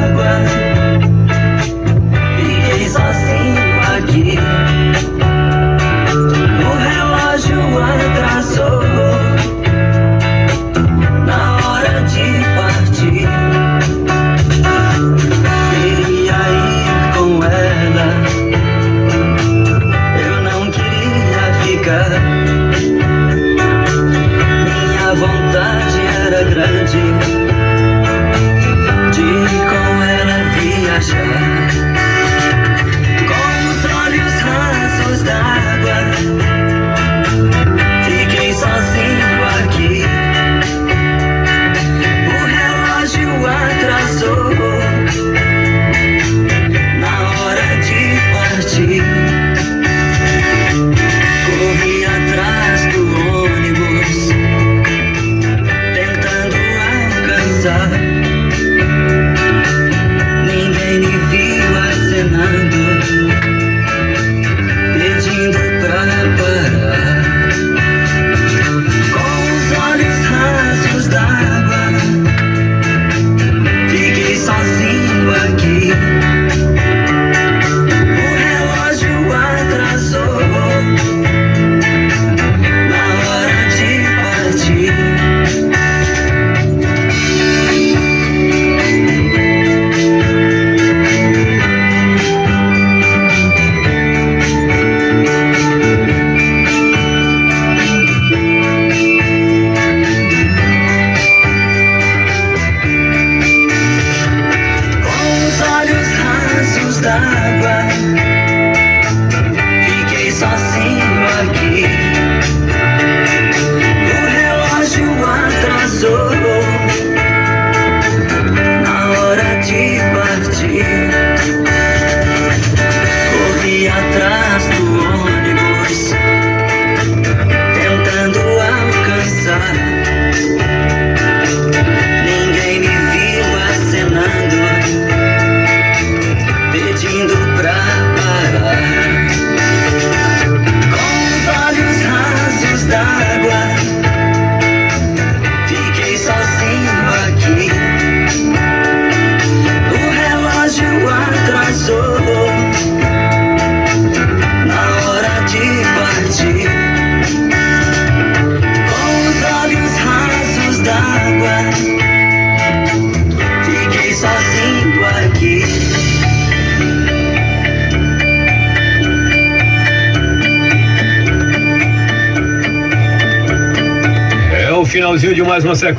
d'água. Fiquei sozinho aqui. O relógio atrasou na hora de partir. Queria ir com ela, eu não queria ficar. Minha vontade era grande de ir com ela viajar. Com os olhos rasos d'água, fiquei sozinho aqui. O relógio atrasou na hora de partir. Corri atrás do ônibus, tentando alcançar. Ninguém me viu acenando, pedindo pra parar. Com os olhos rasos d'água, fiquei sozinho aqui. O relógio atrasou na hora de partir. D'água, fiquei sozinho aqui. O relógio atrasou na hora de partir. Corri atrás do ônibus, tentando alcançar. Ninguém me viu acenando, pedindo pra parar. Com os olhos rasos d'água, fiquei sozinho aqui. O relógio atrasou na hora de partir. Com os olhos rasos d'água, fiquei sozinho aqui. É o finalzinho de mais uma sequência.